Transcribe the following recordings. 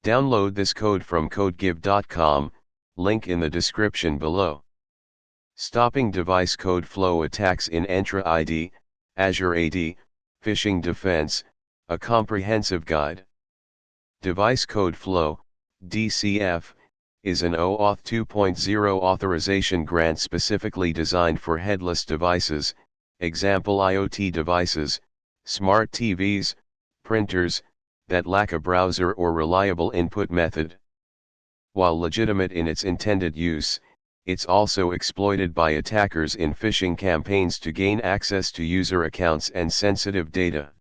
Download this code from codegive.com, link in the description below. Stopping device code flow attacks in Entra ID, Azure AD, Phishing defense, a comprehensive guide. Device code flow, DCF, is an OAuth 2.0 authorization grant specifically designed for headless devices, example IoT devices, smart TVs, printers, that lack a browser or reliable input method. While legitimate in its intended use, it's also exploited by attackers in phishing campaigns to gain access to user accounts and sensitive data.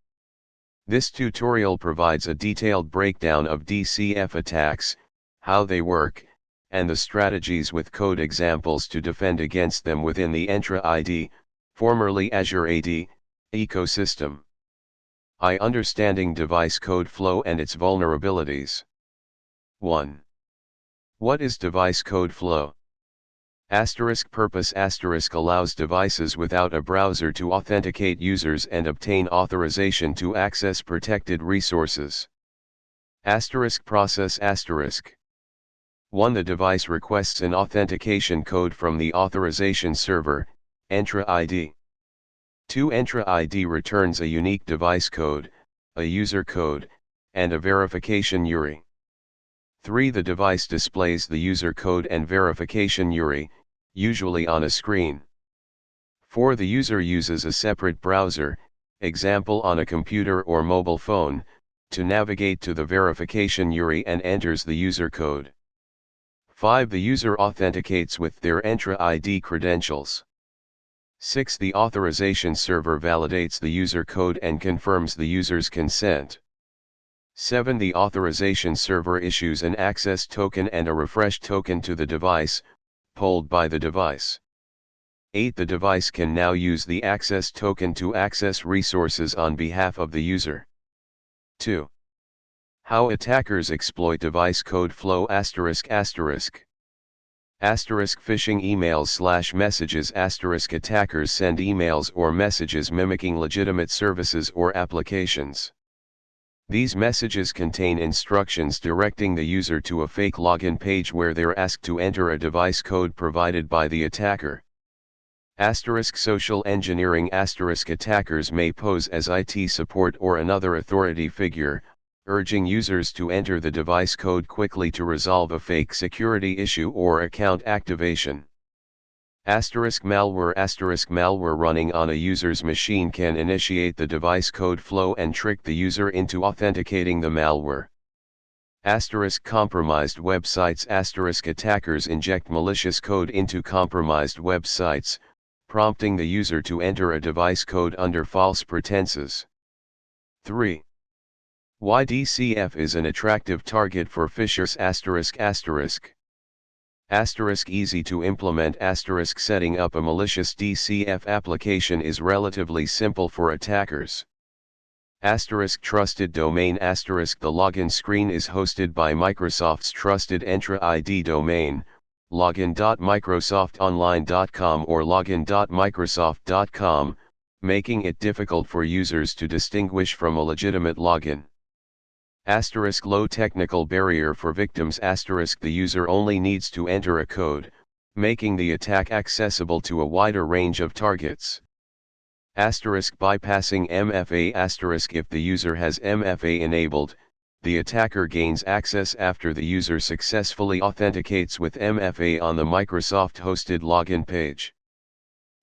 This tutorial provides a detailed breakdown of DCF attacks, how they work, and the strategies with code examples to defend against them within the Entra ID, formerly Azure AD, ecosystem. Understanding device code flow and its vulnerabilities. 1. What is device code flow? Purpose allows devices without a browser to authenticate users and obtain authorization to access protected resources. Process 1. The device requests an authentication code from the authorization server, Entra ID. 2. Entra ID returns a unique device code, a user code, and a verification URI. 3. The device displays the user code and verification URI, usually on a screen. 4. The user uses a separate browser, example on a computer or mobile phone, to navigate to the verification URI and enters the user code. 5. The user authenticates with their Entra ID credentials. 6. The authorization server validates the user code and confirms the user's consent. 7. The authorization server issues an access token and a refresh token to the device, polled by the device. 8. The device can now use the access token to access resources on behalf of the user. 2. How attackers exploit device code flow ****. Phishing emails/messages *** Attackers send emails or messages mimicking legitimate services or applications. These messages contain instructions directing the user to a fake login page where they're asked to enter a device code provided by the attacker. Social engineering Attackers may pose as IT support or another authority figure, urging users to enter the device code quickly to resolve a fake security issue or account activation. Malware Malware running on a user's machine can initiate the device code flow and trick the user into authenticating the malware. Compromised websites Attackers inject malicious code into compromised websites, prompting the user to enter a device code under false pretenses. 3. Why DCF is an attractive target for phishers Easy to implement setting up a malicious DCF application is relatively simple for attackers. Trusted domain The login screen is hosted by Microsoft's trusted Entra ID domain, login.microsoftonline.com or login.microsoft.com, making it difficult for users to distinguish from a legitimate login. Low technical barrier for victims The user only needs to enter a code, making the attack accessible to a wider range of targets. Bypassing MFA If the user has MFA enabled, the attacker gains access after the user successfully authenticates with MFA on the Microsoft-hosted login page.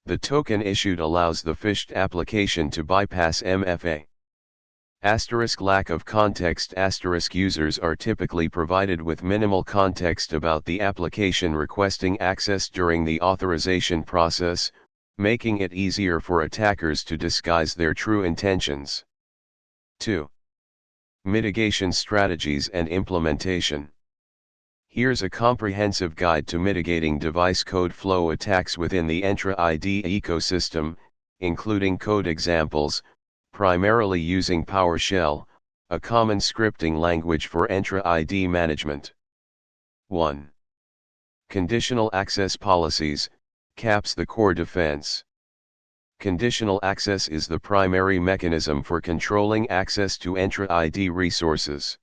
The token issued allows the phished application to bypass MFA. Lack of context Users are typically provided with minimal context about the application requesting access during the authorization process, making it easier for attackers to disguise their true intentions. 2. Mitigation strategies and implementation. Here's a comprehensive guide to mitigating device code flow attacks within the Entra ID ecosystem, including code examples, primarily using PowerShell, a common scripting language for Entra ID management. 1. Conditional access policies, caps the core defense. Conditional access is the primary mechanism for controlling access to Entra ID resources.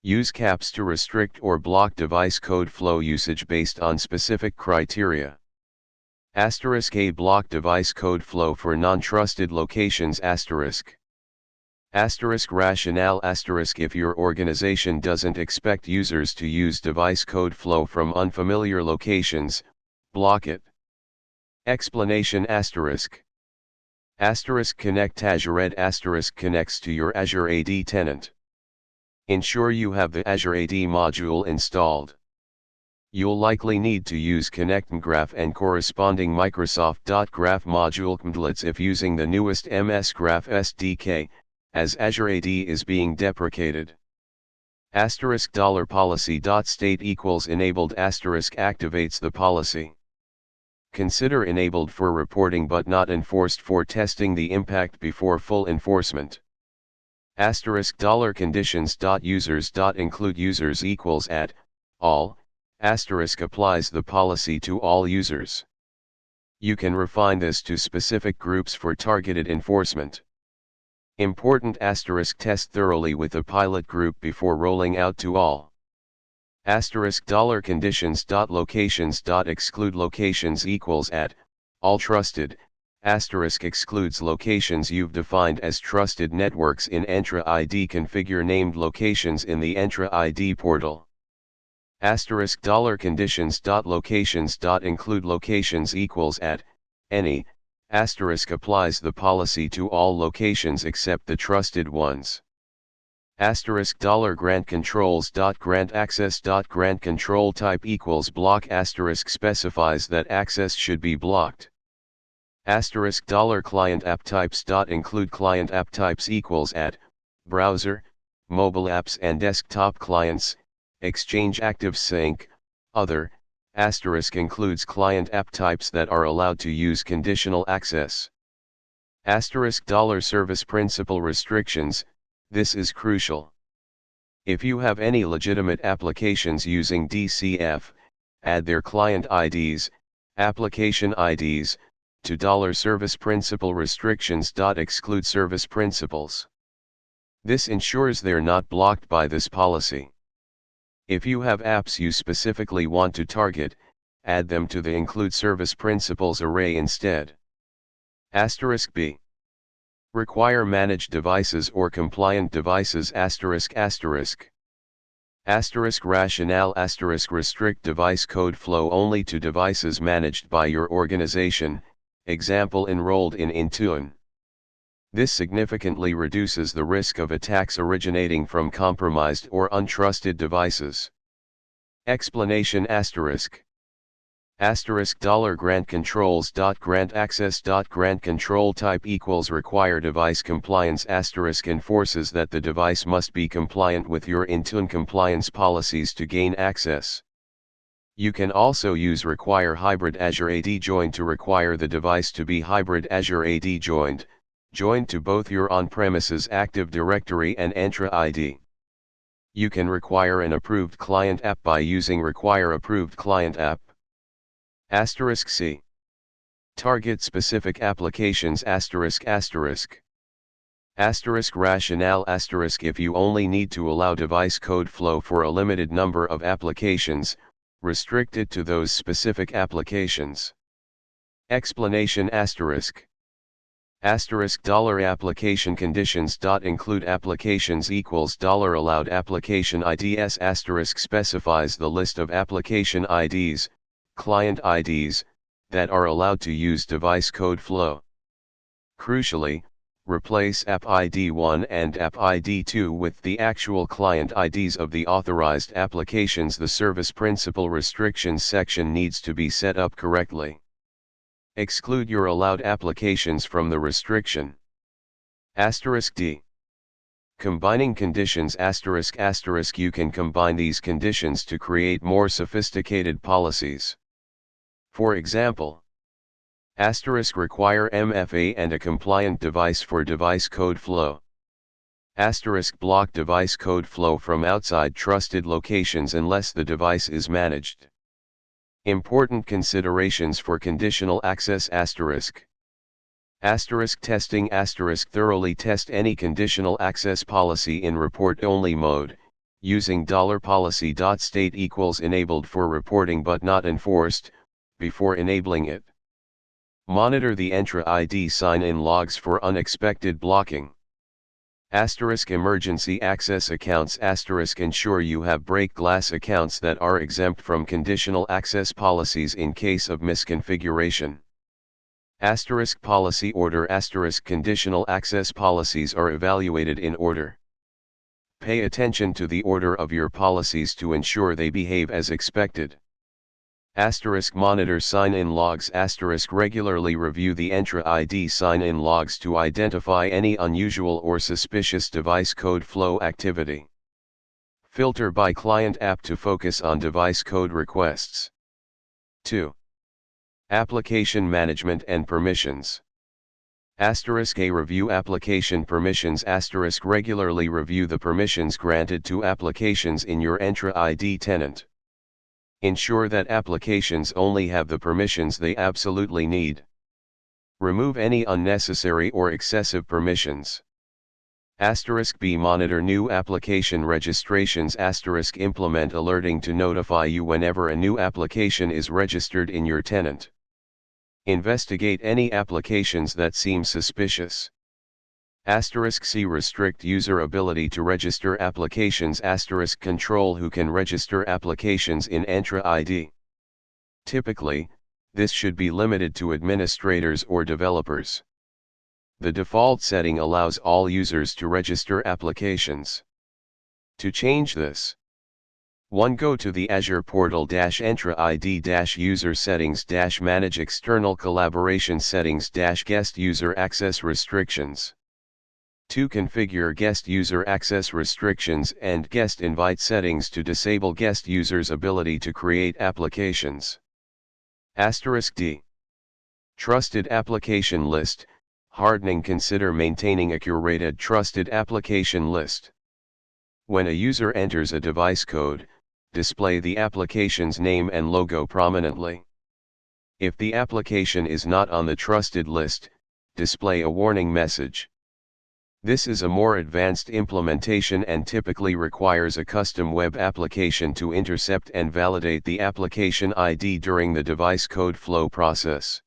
Use caps to restrict or block device code flow usage based on specific criteria. *A block device code flow for non-trusted locations. Rationale. If your organization doesn't expect users to use device code flow from unfamiliar locations, block it. Explanation. Connect Azure AD. Connects to your Azure AD tenant. Ensure you have the Azure AD module installed. You'll likely need to use Connect Graph and corresponding Microsoft.Graph module templates if using the newest MS Graph SDK, as Azure AD is being deprecated. $policy.state equals enabled * activates the policy. Consider enabled for reporting but not enforced for testing the impact before full enforcement. $conditions.users.include users equals at all. * applies the policy to all users. You can refine this to specific groups for targeted enforcement. Important * test thoroughly with a pilot group before rolling out to all. $conditions.locations.exclude locations equals at all trusted. * excludes locations you've defined as trusted networks in Entra ID. Configure named locations in the Entra ID portal. $conditions.locations.include locations equals at any. * applies the policy to all locations except the trusted ones. $grant controls.grant access.grant control type equals block. * specifies that access should be blocked. $client app types.include client app types equals at browser, mobile apps and desktop clients, Exchange Active Sync, other. * includes client app types that are allowed to use conditional access. $service principal restrictions. This is crucial. If you have any legitimate applications using DCF, add their client IDs, application IDs, to $service principal restrictions. Exclude service principals. This ensures they're not blocked by this policy. If you have apps you specifically want to target, add them to the include service principals array instead. *b. Require managed devices or compliant devices. ****. Rationale. Restrict device code flow only to devices managed by your organization, example enrolled in Intune. This significantly reduces the risk of attacks originating from compromised or untrusted devices. Explanation. $grant controls.grant access.grant control type equals require device compliance. * enforces that the device must be compliant with your Intune compliance policies to gain access. You can also use require hybrid Azure AD join to require the device to be hybrid Azure AD joined to both your on-premises Active Directory and Entra ID. You can require an approved client app by using require approved client app. *c. Target specific applications. ****. Rationale. If you only need to allow device code flow for a limited number of applications, restrict it to those specific applications. Explanation. $application conditions. Include applications equals $allowed application IDs. * specifies the list of application IDs, client IDs, that are allowed to use device code flow. Crucially, replace app ID 1 and app ID 2 with the actual client IDs of the authorized applications. The service principal restrictions section needs to be set up correctly. Exclude your allowed applications from the restriction. *d. Combining conditions. ***. You can combine these conditions to create more sophisticated policies. For example, require MFA and a compliant device for device code flow. Block device code flow from outside trusted locations unless the device is managed. Important considerations for conditional access. Testing. Thoroughly test any conditional access policy in report-only mode, using $policy.state equals enabled for reporting but not enforced, before enabling it. Monitor the Entra ID sign-in logs for unexpected blocking. Asterisk emergency access accounts. Asterisk ensure you have break glass accounts that are exempt from conditional access policies in case of misconfiguration. Asterisk policy order. Asterisk conditional access policies are evaluated in order. Pay attention to the order of your policies to ensure they behave as expected. Asterisk monitor sign-in logs. Asterisk regularly review the Entra ID sign-in logs to identify any unusual or suspicious device code flow activity. Filter by client app to focus on device code requests. 2. Application management and permissions. Asterisk A review application permissions. Asterisk regularly review the permissions granted to applications in your Entra ID tenant. Ensure that applications only have the permissions they absolutely need. Remove any unnecessary or excessive permissions. Asterisk B monitor new application registrations. Asterisk implement alerting to notify you whenever a new application is registered in your tenant. Investigate any applications that seem suspicious. Asterisk C restrict user ability to register applications. Asterisk control who can register applications in Entra ID. Typically, this should be limited to administrators or developers. The default setting allows all users to register applications. To change this, 1. Go to the Azure portal Entra ID user settings manage external collaboration settings guest user access restrictions. 2. Configure guest user access restrictions and guest invite settings to disable guest users' ability to create applications. Asterisk D. Trusted application list. Hardening. Consider maintaining a curated trusted application list. When a user enters a device code, display the application's name and logo prominently. If the application is not on the trusted list, display a warning message. This is a more advanced implementation and typically requires a custom web application to intercept and validate the application ID during the device code flow process.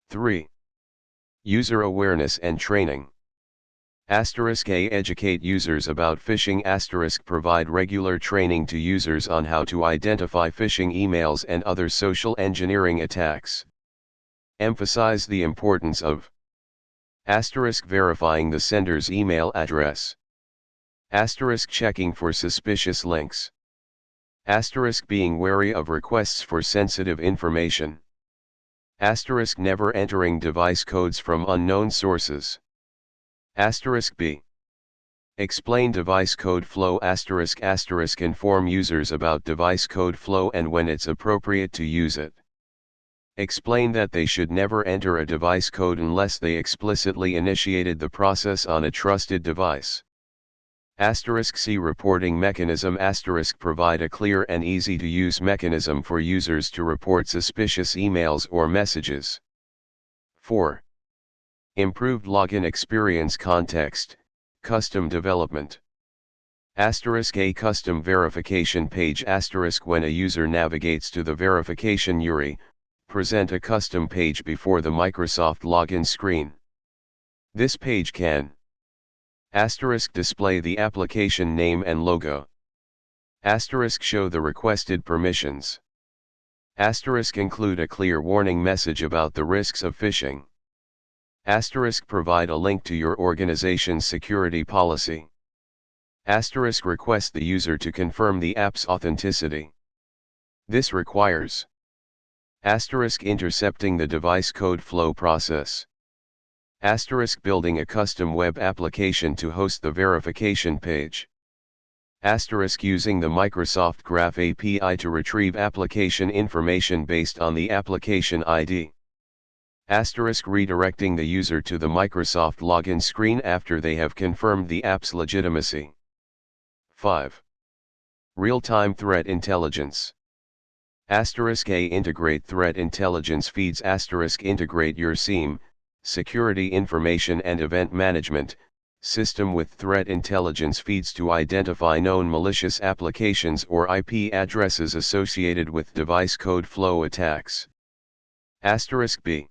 3. User awareness and training. Asterisk A educate users about phishing. Asterisk provide regular training to users on how to identify phishing emails and other social engineering attacks. Emphasize the importance of asterisk verifying the sender's email address. Asterisk checking for suspicious links. Asterisk being wary of requests for sensitive information. Asterisk never entering device codes from unknown sources. Asterisk B. Explain device code flow. Asterisk inform users about device code flow and when it's appropriate to use it. Explain that they should never enter a device code unless they explicitly initiated the process on a trusted device. Asterisk C reporting mechanism. Asterisk provide a clear and easy to use mechanism for users to report suspicious emails or messages. 4. Improved login experience. Context, custom development. Asterisk A custom verification page. Asterisk when a user navigates to the verification URI, present a custom page before the Microsoft login screen. This page can asterisk display the application name and logo. Asterisk show the requested permissions. Asterisk include a clear warning message about the risks of phishing. Asterisk provide a link to your organization's security policy. Asterisk request the user to confirm the app's authenticity. This requires asterisk intercepting the device code flow process. Asterisk building a custom web application to host the verification page. Asterisk using the Microsoft Graph API to retrieve application information based on the application ID. Asterisk redirecting the user to the Microsoft login screen after they have confirmed the app's legitimacy. 5. Real-time threat intelligence. Asterisk A integrate threat intelligence feeds. Asterisk integrate your SIEM, security information and event management, system with threat intelligence feeds to identify known malicious applications or IP addresses associated with device code flow attacks. *B.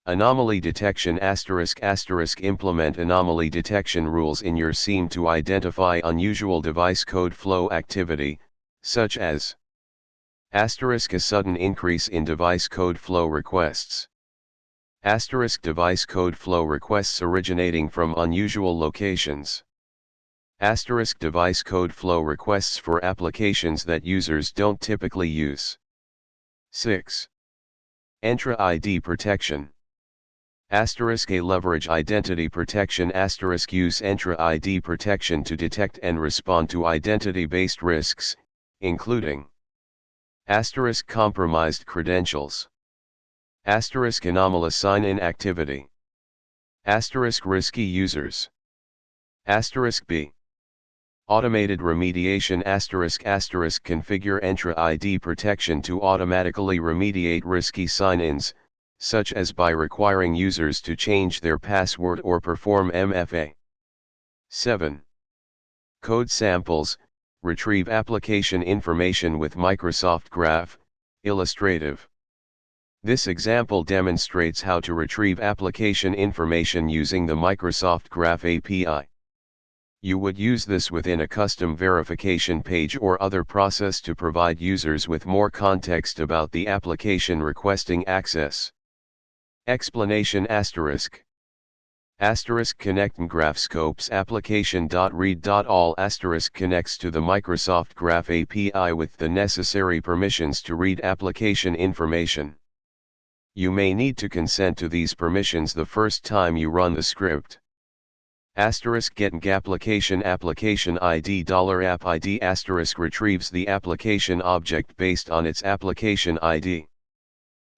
Anomaly detection **** Implement anomaly detection rules in your SIEM to identify unusual device code flow activity, such as ***, a sudden increase in device code flow requests. ***, device code flow requests originating from unusual locations. ***, device code flow requests for applications that users don't typically use. 6. Entra ID protection. ***, a leverage identity protection ***, use Entra ID protection to detect and respond to identity-based risks, including ***, compromised credentials. ***, anomalous sign-in activity. ***, risky users. ***b. Automated remediation ***, configure Entra ID protection to automatically remediate risky sign-ins, such as by requiring users to change their password or perform MFA. 7. Code samples, retrieve application information with Microsoft Graph, illustrative. This example demonstrates how to retrieve application information using the Microsoft Graph API. You would use this within a custom verification page or other process to provide users with more context about the application requesting access. Explanation ***. Connect Graph scopes application.read.all * connects to the Microsoft Graph API with the necessary permissions to read application information. You may need to consent to these permissions the first time you run the script. *Getting application ID $app ID * retrieves the application object based on its application ID.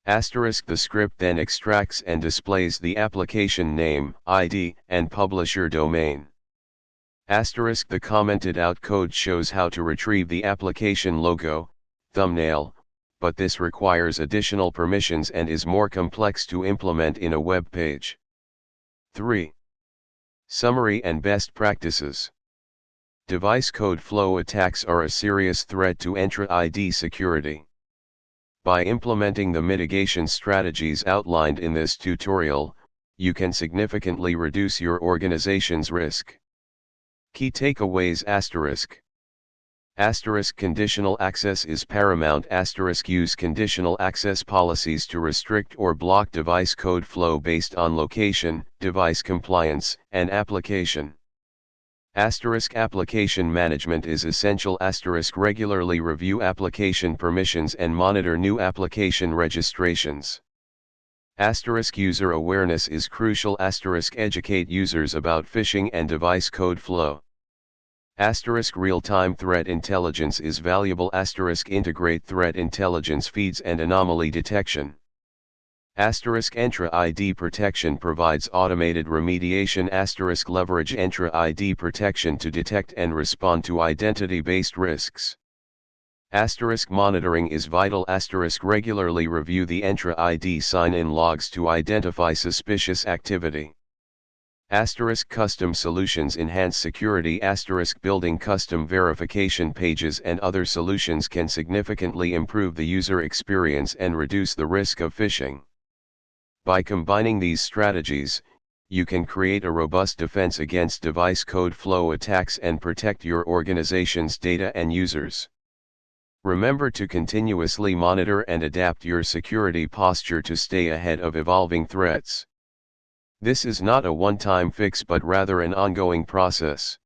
The script then extracts and displays the application name, ID, and publisher domain. The commented out code shows how to retrieve the application logo, thumbnail, but this requires additional permissions and is more complex to implement in a web page. 3. Summary and best practices. Device code flow attacks are a serious threat to Entra ID security. By implementing the mitigation strategies outlined in this tutorial, you can significantly reduce your organization's risk. Key takeaways ***, conditional access is paramount ***, use conditional access policies to restrict or block device code flow based on location, device compliance, and application. Application management is essential regularly review application permissions and monitor new application registrations. User awareness is crucial educate users about phishing and device code flow. Real-time threat intelligence is valuable integrate threat intelligence feeds and anomaly detection. Entra ID protection provides automated remediation leverage Entra ID protection to detect and respond to identity-based risks. Monitoring is vital regularly review the Entra ID sign-in logs to identify suspicious activity. Custom solutions enhance security building custom verification pages and other solutions can significantly improve the user experience and reduce the risk of phishing. By combining these strategies, you can create a robust defense against device code flow attacks and protect your organization's data and users. Remember to continuously monitor and adapt your security posture to stay ahead of evolving threats. This is not a one-time fix but rather an ongoing process.